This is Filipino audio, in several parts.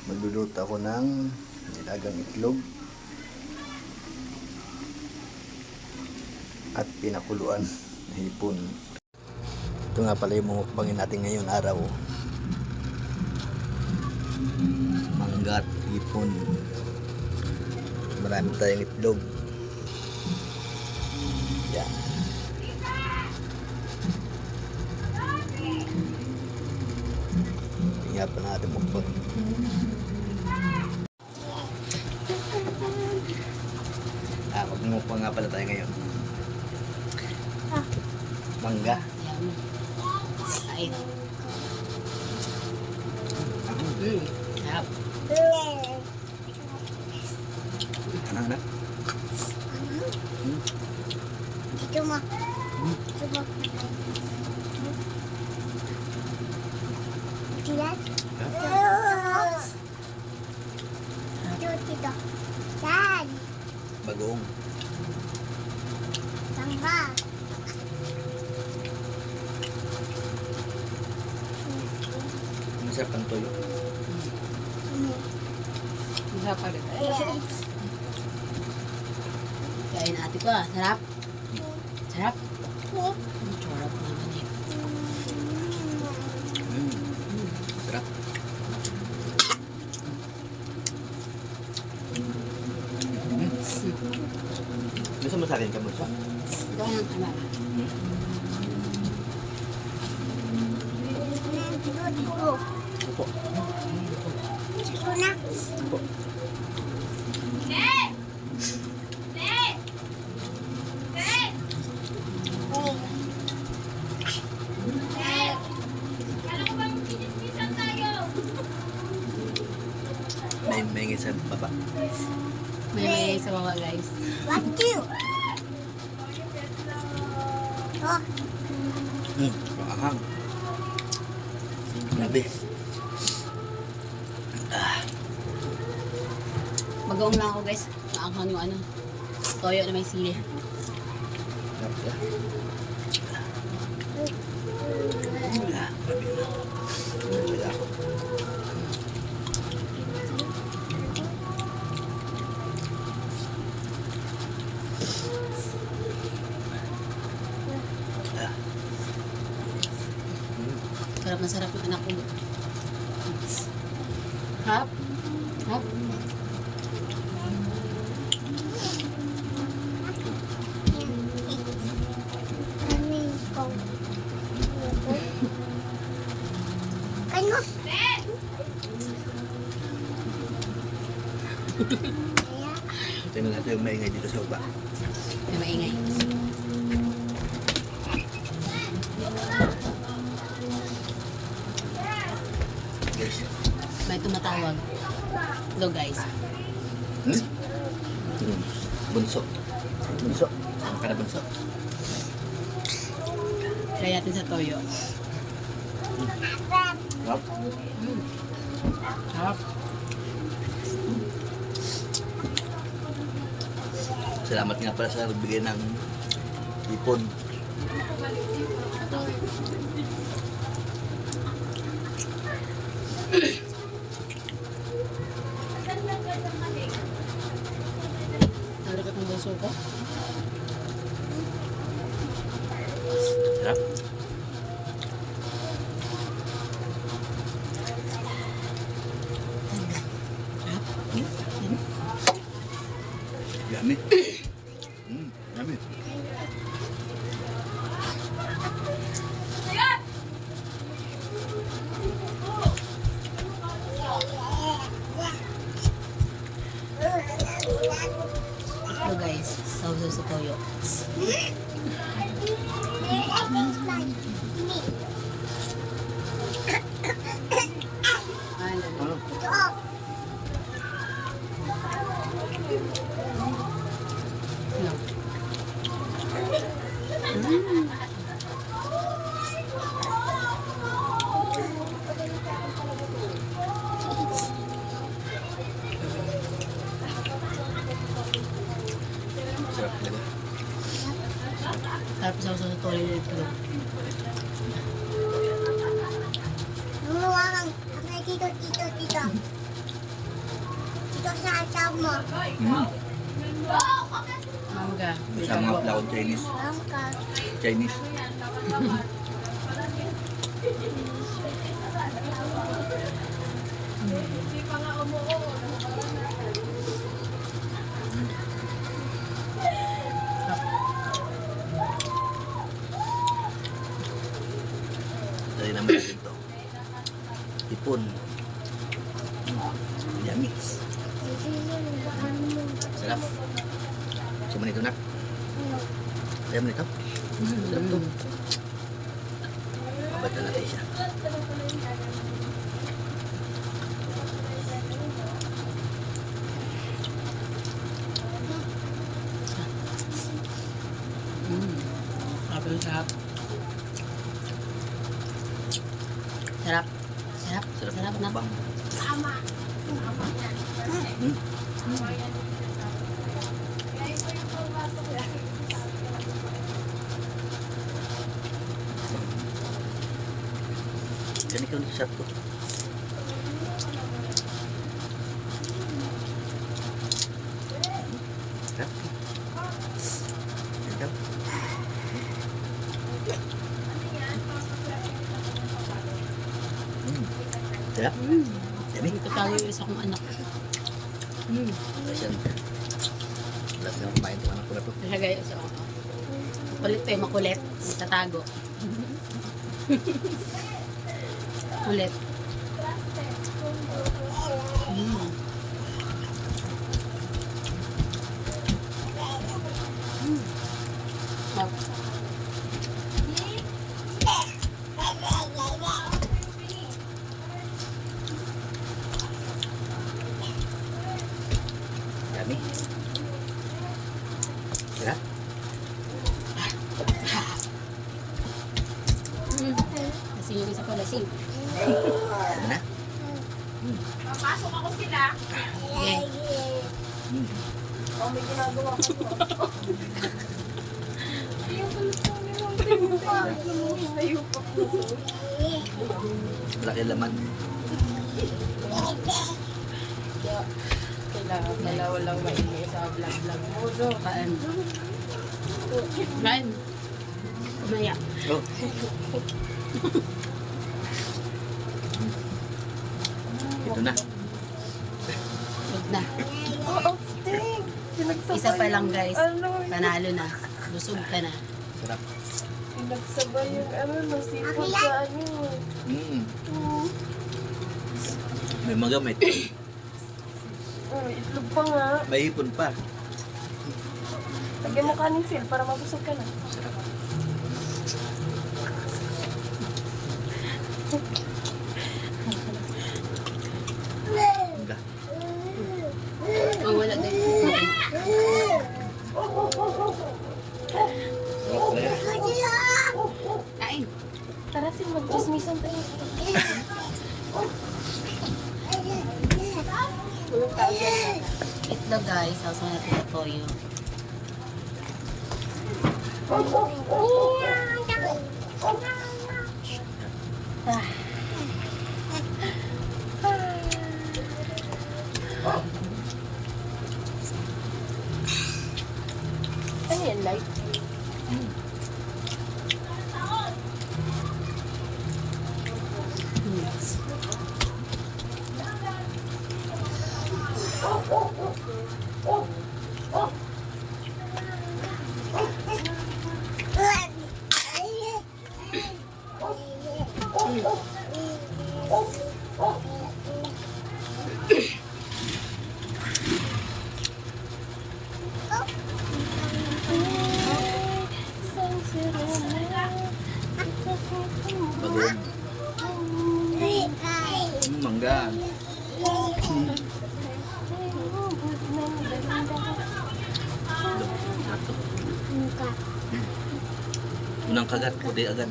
Magluluto ako ng nilagang itlog at pinakuluan na hipon. Ito nga pala yung mumukbangin natin ngayon araw. Mangga at hipon. Marami tayong itlog. Yan. Tingnan pa natin mukbang. Magmumukbang nga pala tayo ngayon. Mangga. Ay. Ano na? Dito mo. Dito mo. Tilat. Dito. Yan. Bagong. Samba. Masarap ang tuyo. Masarap pa rin. Kain ate ko ah. Sarap. Sarap. Sarap naman eh. Sarap. Gusto mo sa akin ka mo siya? Ito ang ano. Opo. Dito na. Opo. May sa baba. May sa baba guys. What you? Oh. Maanghang. Grabe. Mag-aong lang ako guys. Maanghang yung ano. Toyo na may sili. Grabe. Sarap na sarap ng anak ko. Hap. Hap. Ano? Tingnan natin yung maingay dito sa baba. May maingay. Guys. May tumatawag. Hello guys. Bunso. Bunso. Ano ka na bunso? Try natin sa toyo. Sarap. Hap. Salamat nga pala sa nagbigay ng ipon. Narikat ng bunso ko. Sarap. Yummy. Yummy. Ito guys. Sausaw sa toyo. Ano? No. Sarap talaga. Sarap sa toyo yung itlog. Lumuwang. Dito. Ito sa asaw mo. Mangga. Sa mga plakon Chinese. Mangka. Chinese. Dali naman natin to. Ipon. Yummy. Sarap. Gusto mo nito, nak? Ayaw mo nito? Sarap to. Mabata natin siya. Sarap. Sarap. Sarap. Sarap Sarap na na. bang. Ganito yung sarap to. Sarap. Sarap. Sarap. Dami. Ito tayo yung isa kong anak. Pasyan. Last na kumain itong anak ko na to. Kaya gaya sa ako. Makulit pa eh, makulit. Tatago. Kulit. Sarap. Dami. Sarap. Lasing yung isa ko, lasing. Ano na? Papasok ako sila. Okay. Oh, may ginagawa ko. Ayaw pa po. Laki laman. Kailangan pala walang maingay sa vlog-vlog mo, no? Kaan. Kain. Kumaya. Oh. Ito na. Huwag na. Oo, sting. Pinagsabay Isa pa lang guys. Ano, Panalo na. Busog ka na. Sarap. pinagsabay yung no, seafood sa ano. May magamit. Itlog pa nga. May hipon pa. Lagyan mo kanin sil para mabusog ka na. Sarap. Hangga. Oh, wala din. Sarap na yan. Kain. Tara sil, mag-chismisan tayo. Itlog guys. Sausaw natin sa toyo. Ano yan, light? Bagong. Mangga. Sarap to. Unang kagat, puti agad.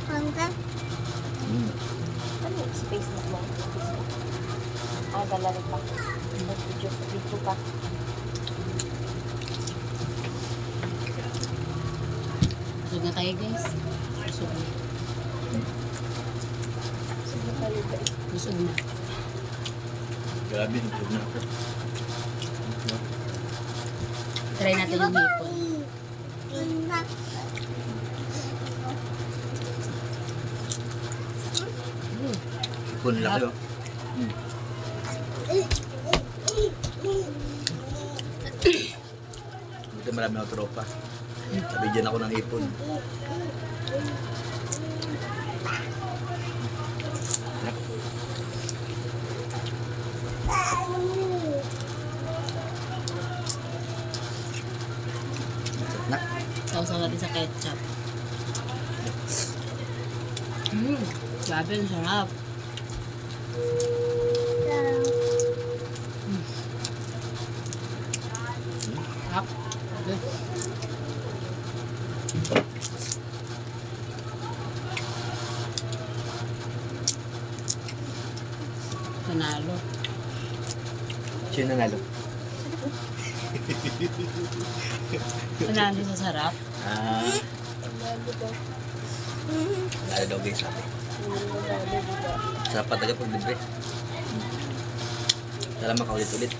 Hanggang Ano yung space mo lang? Gallery pa. Video pa. Busog na tayo guys. Busog na. Busog na. Grabe, nagulog na ako. Try natin yung hipon. Hipon laki oh. Buti marami ako tropa. Nabigyan ako ng hipon. Masarap na. Sausaw natin sa ketchup. Grabe, ang sarap. Sarap. Grabe. Panalo. Sino nanalo? Panalo sa sarap. Nanalo daw guys sabi. Sarap pa talaga pag libre. Salamat ka ulit-ulit.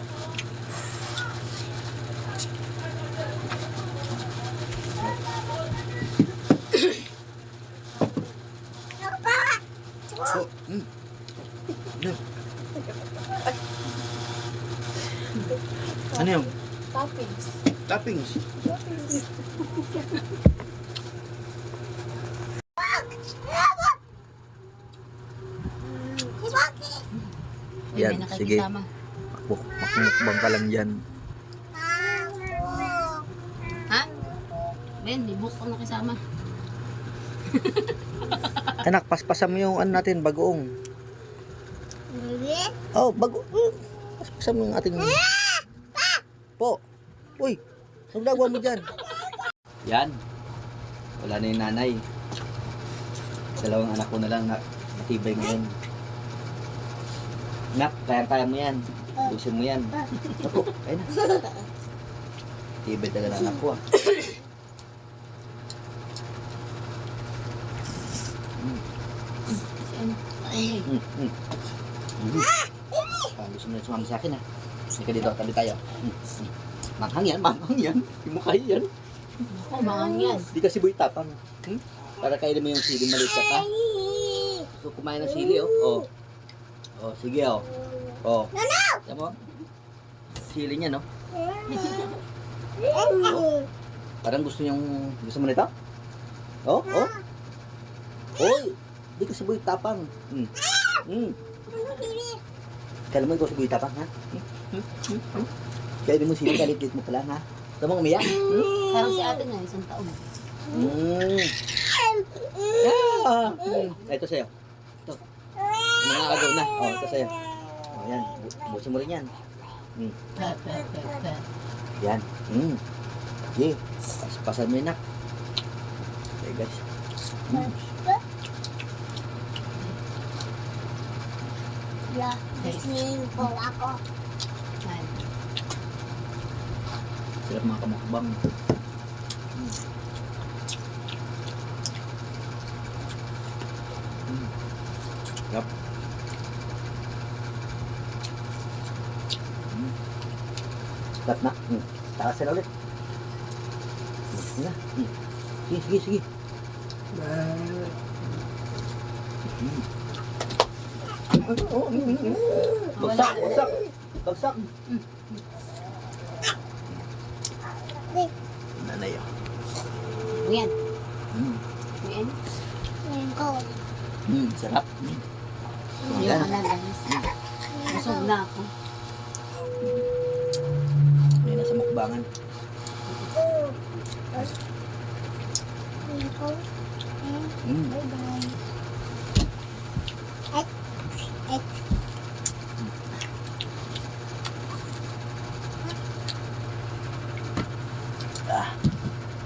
Oh, Ano yung? Toppings. Toppings. Uy, Yan, may sige. nakikisama. Makmukbang ka lang dyan. Ha? Ben, may book ko nakisama. Anak, paspasan mo yung ano natin, bagoong. Oh, bagoong. Paspasan mo yung ating... Po. Uy, anong ginagawa mo dyan? Yan. Wala na yung nanay. Dalawang anak ko na lang na matibay ngayon. Nak, kaya mo yan. Busin mo yan. Opo, ayun na. Tibay talaga ng anak ko ah. Ay, Gusto mo na sumama sa akin ah. Sige dito, tabi tayo. Manghang yan, manghang yan. Yung mukha yan. ako, mangang yan. Di kasi boy tapang. Para kainin mo yung sili, maliit ka ka. So kumain ng sili oh. Oh. Oh, sige oh. Oh. Alam mo? Sili niya no? Oh. Parang gusto mo nito? Oh, oh. Oy, di kasi boy tapang. Kala mo ikaw si boy tapang ha? Kaya di mo sili, kalit-lit mo pala ha? Alam mo umiyak? Parang si ate na, 1 taon. Ito sa'yo. Ito. Mga agaw na. Oh, ito sa'yo. Oh, yan. Busin mo rin yan. Pe. Yan. Okay. Pasan mo yun, nak. Okay, guys. Sarap mga kamakbang. Sarap. Sarap na. Takas na ulit. Sige na. Sige. Bagsak. Nanay oh. Yan. Yan. Sarap. Yan na guys. Busog na ako. May nasa mukbangan.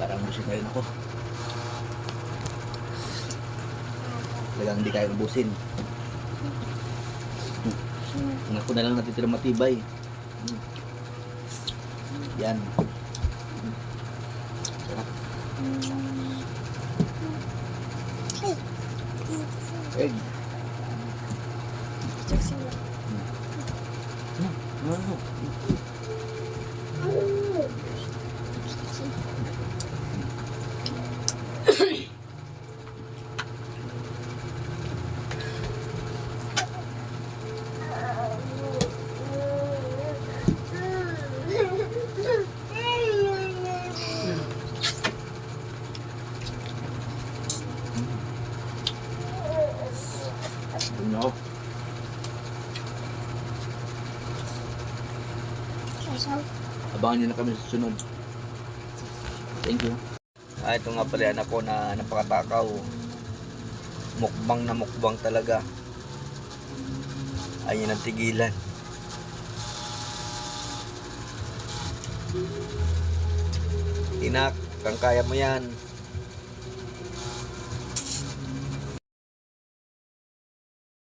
Parang busog na rin ako. Talagang hindi kaya ubusin. Ang ako na lang natitira matibay. Yan. Sarap. Egg. Sexy mo. Ano? No. Abangan nyo na kami sa sunod. Thank you. Ito nga pala yan ako na napakatakaw. Mukbang na mukbang talaga. Ayun ang tigilan. Inak, kang kaya mo yan.